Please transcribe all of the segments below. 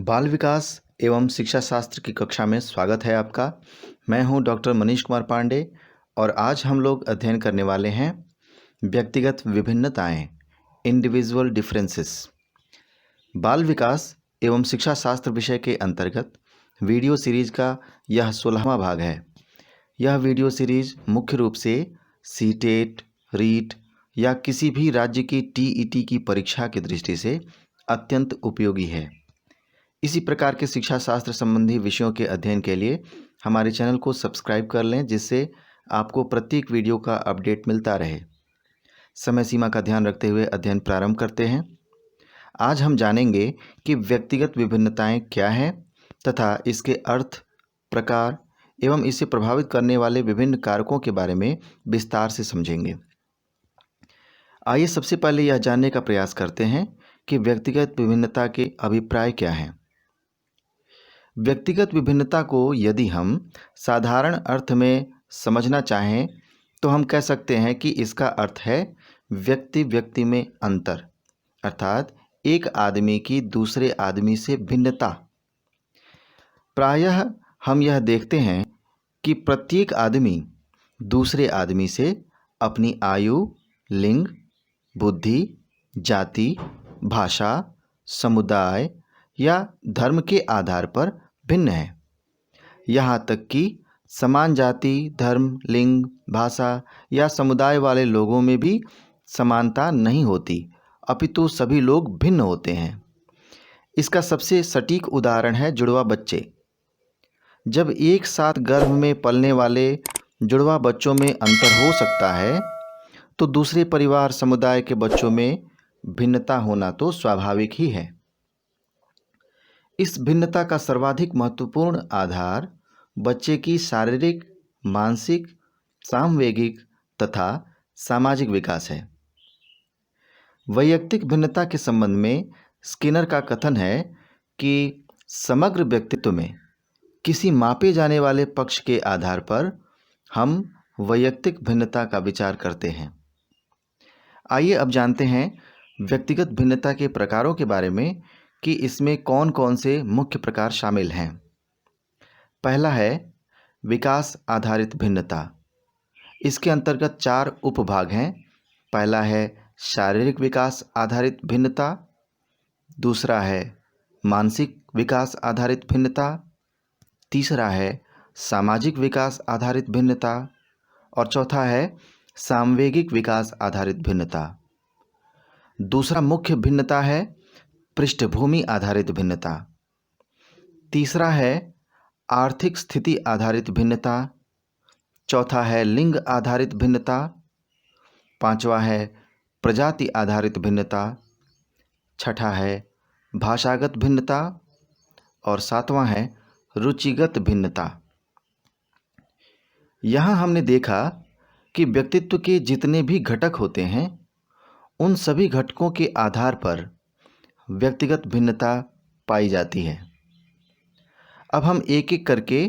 बाल विकास एवं शिक्षा शास्त्र की कक्षा में स्वागत है आपका। मैं हूं डॉक्टर मनीष कुमार पांडे और आज हम लोग अध्ययन करने वाले हैं व्यक्तिगत विभिन्नताएं, इंडिविजुअल डिफरेंसेस। बाल विकास एवं शिक्षा शास्त्र विषय के अंतर्गत वीडियो सीरीज का यह 16वां भाग है। यह वीडियो सीरीज मुख्य रूप से सीटेट, रीट या किसी भी राज्य की टीईटी की परीक्षा की दृष्टि से अत्यंत उपयोगी है। इसी प्रकार के शिक्षा शास्त्र संबंधी विषयों के अध्ययन के लिए हमारे चैनल को सब्सक्राइब कर लें, जिससे आपको प्रत्येक वीडियो का अपडेट मिलता रहे। समय सीमा का ध्यान रखते हुए अध्ययन प्रारंभ करते हैं। आज हम जानेंगे कि व्यक्तिगत विभिन्नताएं क्या हैं तथा इसके अर्थ, प्रकार एवं इसे प्रभावित करने वाले विभिन्न कारकों के बारे में विस्तार से समझेंगे। आइए सबसे पहले यह जानने का प्रयास करते हैं कि व्यक्तिगत विभिन्नता के अभिप्राय क्या हैं। व्यक्तिगत विभिन्नता को यदि हम साधारण अर्थ में समझना चाहें तो हम कह सकते हैं कि इसका अर्थ है व्यक्ति व्यक्ति में अंतर, अर्थात एक आदमी की दूसरे आदमी से भिन्नता। प्रायः हम यह देखते हैं कि प्रत्येक आदमी दूसरे आदमी से अपनी आयु, लिंग, बुद्धि, जाति, भाषा, समुदाय या धर्म के आधार पर भिन्न है। यहाँ तक कि समान जाति, धर्म, लिंग, भाषा या समुदाय वाले लोगों में भी समानता नहीं होती, अपितु सभी लोग भिन्न होते हैं। इसका सबसे सटीक उदाहरण है जुड़वा बच्चे। जब एक साथ गर्भ में पलने वाले जुड़वा बच्चों में अंतर हो सकता है, तो दूसरे परिवार समुदाय के बच्चों में भिन्नता होना तो स्वाभाविक ही है। इस भिन्नता का सर्वाधिक महत्वपूर्ण आधार बच्चे की शारीरिक, मानसिक, सामवेगिक तथा सामाजिक विकास है। वैयक्तिक भिन्नता के संबंध में स्किनर का कथन है कि समग्र व्यक्तित्व में किसी मापे जाने वाले पक्ष के आधार पर हम वैयक्तिक भिन्नता का विचार करते हैं। आइए अब जानते हैं व्यक्तिगत भिन्नता के प्रकारों के बारे में कि इसमें कौन कौन से मुख्य प्रकार शामिल हैं। पहला है विकास आधारित भिन्नता। इसके अंतर्गत 4 उपभाग हैं। पहला है शारीरिक विकास आधारित भिन्नता, दूसरा है मानसिक विकास आधारित भिन्नता, तीसरा है सामाजिक विकास आधारित भिन्नता और चौथा है सामवेगिक विकास आधारित भिन्नता। दूसरा मुख्य भिन्नता है पृष्ठभूमि आधारित भिन्नता। तीसरा है आर्थिक स्थिति आधारित भिन्नता। चौथा है लिंग आधारित भिन्नता। पांचवा है प्रजाति आधारित भिन्नता। छठा है भाषागत भिन्नता और सातवां है रुचिगत भिन्नता। यहाँ हमने देखा कि व्यक्तित्व के जितने भी घटक होते हैं, उन सभी घटकों के आधार पर व्यक्तिगत भिन्नता पाई जाती है। अब हम एक एक करके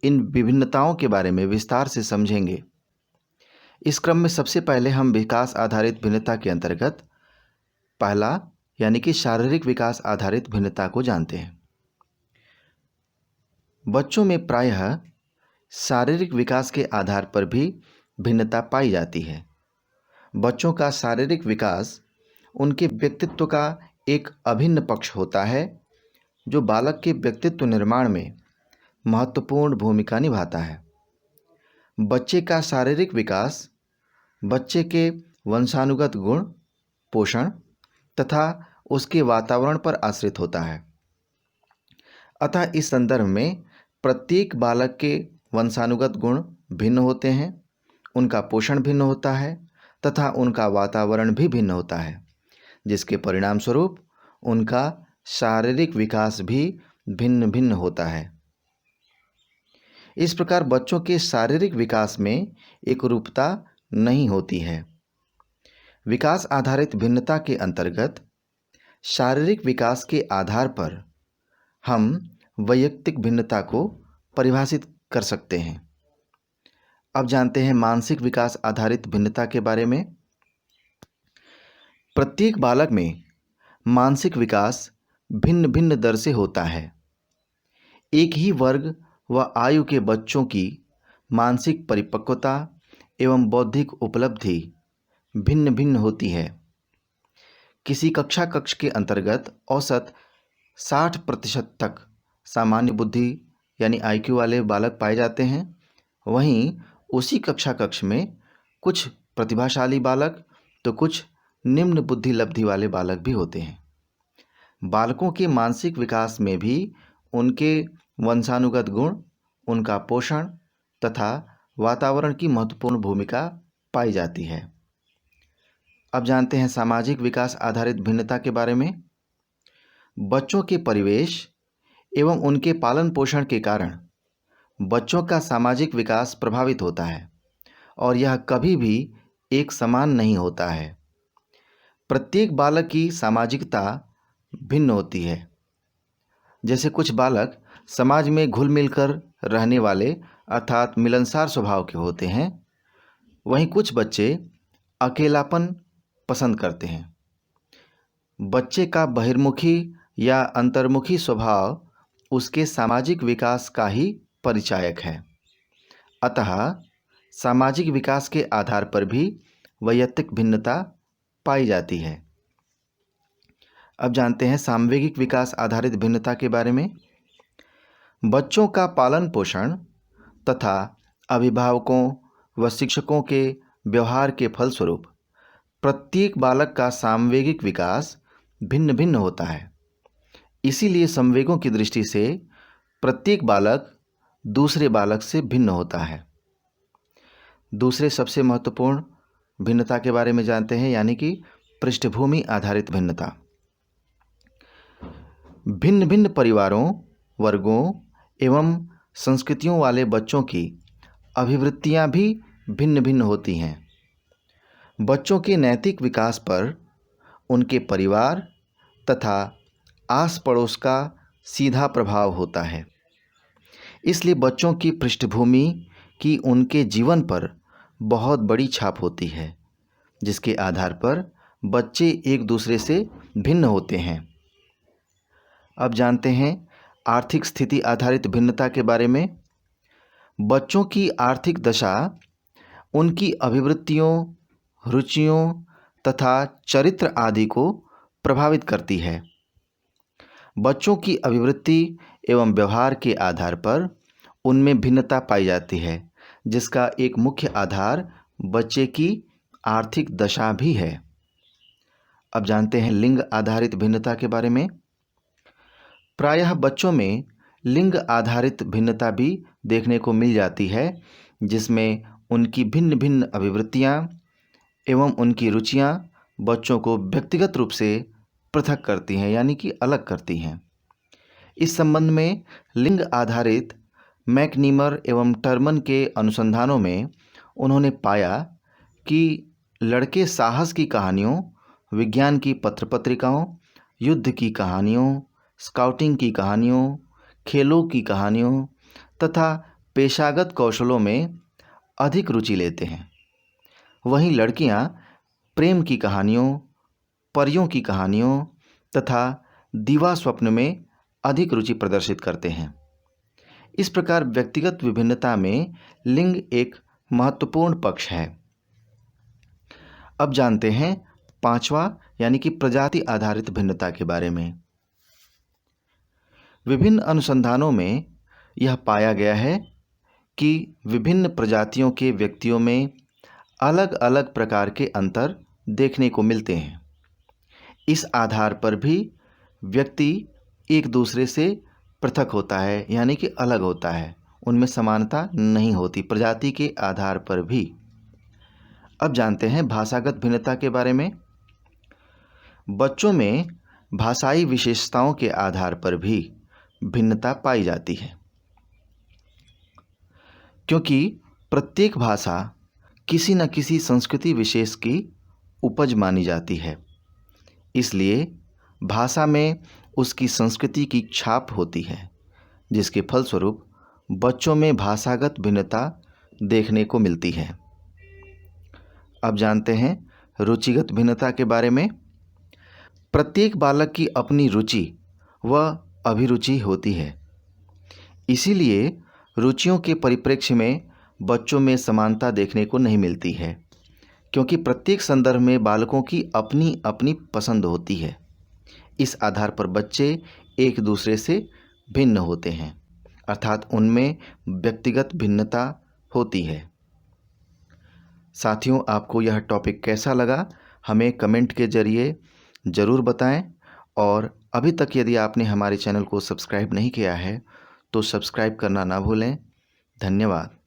इन विभिन्नताओं के बारे में विस्तार से समझेंगे। इस क्रम में सबसे पहले हम विकास आधारित भिन्नता के अंतर्गत पहला यानी कि शारीरिक विकास आधारित भिन्नता को जानते हैं। बच्चों में प्रायः शारीरिक विकास के आधार पर भी भिन्नता पाई जाती है। बच्चों का शारीरिक विकास उनके व्यक्तित्व का एक अभिन्न पक्ष होता है, जो बालक के व्यक्तित्व निर्माण में महत्वपूर्ण भूमिका निभाता है। बच्चे का शारीरिक विकास बच्चे के वंशानुगत गुण, पोषण तथा उसके वातावरण पर आश्रित होता है। अतः इस संदर्भ में प्रत्येक बालक के वंशानुगत गुण भिन्न होते हैं, उनका पोषण भिन्न होता है तथा उनका वातावरण भी भिन्न होता है, जिसके परिणाम स्वरूप उनका शारीरिक विकास भी भिन्न भिन्न होता है। इस प्रकार बच्चों के शारीरिक विकास में एकरूपता नहीं होती है। विकास आधारित भिन्नता के अंतर्गत शारीरिक विकास के आधार पर हम वैयक्तिक भिन्नता को परिभाषित कर सकते हैं। अब जानते हैं मानसिक विकास आधारित भिन्नता के बारे में। प्रत्येक बालक में मानसिक विकास भिन्न भिन्न दर से होता है। एक ही वर्ग व आयु के बच्चों की मानसिक परिपक्वता एवं बौद्धिक उपलब्धि भिन्न भिन्न होती है। किसी कक्ष के अंतर्गत औसत 60% तक सामान्य बुद्धि यानी IQ वाले बालक पाए जाते हैं। वहीं उसी कक्ष में कुछ प्रतिभाशाली बालक तो कुछ निम्न बुद्धि लब्धि वाले बालक भी होते हैं। बालकों के मानसिक विकास में भी उनके वंशानुगत गुण, उनका पोषण तथा वातावरण की महत्वपूर्ण भूमिका पाई जाती है। अब जानते हैं सामाजिक विकास आधारित भिन्नता के बारे में। बच्चों के परिवेश एवं उनके पालन पोषण के कारण बच्चों का सामाजिक विकास प्रभावित होता है और यह कभी भी एक समान नहीं होता है। प्रत्येक बालक की सामाजिकता भिन्न होती है। जैसे कुछ बालक समाज में घुल मिलकर रहने वाले अर्थात मिलनसार स्वभाव के होते हैं, वहीं कुछ बच्चे अकेलापन पसंद करते हैं। बच्चे का बहिर्मुखी या अंतर्मुखी स्वभाव उसके सामाजिक विकास का ही परिचायक है। अतः सामाजिक विकास के आधार पर भी वैयक्तिक भिन्नता पाई जाती है। अब जानते हैं सामवेगिक विकास आधारित भिन्नता के बारे में। बच्चों का पालन पोषण तथा अभिभावकों व शिक्षकों के व्यवहार के फलस्वरूप प्रत्येक बालक का सामवेगिक विकास भिन्न भिन्न होता है। इसीलिए संवेगों की दृष्टि से प्रत्येक बालक दूसरे बालक से भिन्न होता है। दूसरे सबसे महत्वपूर्ण भिन्नता के बारे में जानते हैं, यानी कि पृष्ठभूमि आधारित भिन्नता। भिन्न भिन्न परिवारों, वर्गों एवं संस्कृतियों वाले बच्चों की अभिवृत्तियां भी भिन्न भिन्न होती हैं। बच्चों के नैतिक विकास पर उनके परिवार तथा आस पड़ोस का सीधा प्रभाव होता है। इसलिए बच्चों की पृष्ठभूमि की उनके जीवन पर बहुत बड़ी छाप होती है, जिसके आधार पर बच्चे एक दूसरे से भिन्न होते हैं। अब जानते हैं आर्थिक स्थिति आधारित भिन्नता के बारे में। बच्चों की आर्थिक दशा उनकी अभिवृत्तियों, रुचियों तथा चरित्र आदि को प्रभावित करती है। बच्चों की अभिवृत्ति एवं व्यवहार के आधार पर उनमें भिन्नता पाई जाती है, जिसका एक मुख्य आधार बच्चे की आर्थिक दशा भी है। अब जानते हैं लिंग आधारित भिन्नता के बारे में। प्रायः बच्चों में लिंग आधारित भिन्नता भी देखने को मिल जाती है, जिसमें उनकी भिन्न भिन्न अभिवृत्तियाँ एवं उनकी रुचियाँ बच्चों को व्यक्तिगत रूप से पृथक करती हैं, यानी कि अलग करती हैं। इस संबंध में लिंग आधारित मैकनीमर एवं टर्मन के अनुसंधानों में उन्होंने पाया कि लड़के साहस की कहानियों, विज्ञान की पत्र पत्रिकाओं, युद्ध की कहानियों, स्काउटिंग की कहानियों, खेलों की कहानियों तथा पेशागत कौशलों में अधिक रुचि लेते हैं। वहीं लड़कियां प्रेम की कहानियों, परियों की कहानियों तथा दीवा स्वप्न में अधिक रुचि प्रदर्शित करते हैं। इस प्रकार व्यक्तिगत विभिन्नता में लिंग एक महत्वपूर्ण पक्ष है। अब जानते हैं पांचवा यानी कि प्रजाति आधारित भिन्नता के बारे में। विभिन्न अनुसंधानों में यह पाया गया है कि विभिन्न प्रजातियों के व्यक्तियों में अलग अलग प्रकार के अंतर देखने को मिलते हैं। इस आधार पर भी व्यक्ति एक दूसरे से पृथक होता है, यानी कि अलग होता है, उनमें समानता नहीं होती प्रजाति के आधार पर भी। अब जानते हैं भाषागत भिन्नता के बारे में। बच्चों में भाषाई विशेषताओं के आधार पर भी भिन्नता पाई जाती है, क्योंकि प्रत्येक भाषा किसी न किसी संस्कृति विशेष की उपज मानी जाती है। इसलिए भाषा में उसकी संस्कृति की छाप होती है, जिसके फलस्वरूप बच्चों में भाषागत भिन्नता देखने को मिलती है। अब जानते हैं रुचिगत भिन्नता के बारे में। प्रत्येक बालक की अपनी रुचि व अभिरुचि होती है। इसीलिए रुचियों के परिप्रेक्ष्य में बच्चों में समानता देखने को नहीं मिलती है, क्योंकि प्रत्येक संदर्भ में बालकों की अपनी अपनी पसंद होती है। इस आधार पर बच्चे एक दूसरे से भिन्न होते हैं, अर्थात उनमें व्यक्तिगत भिन्नता होती है। साथियों, आपको यह टॉपिक कैसा लगा हमें कमेंट के जरिए ज़रूर बताएं, और अभी तक यदि आपने हमारे चैनल को सब्सक्राइब नहीं किया है तो सब्सक्राइब करना ना भूलें। धन्यवाद।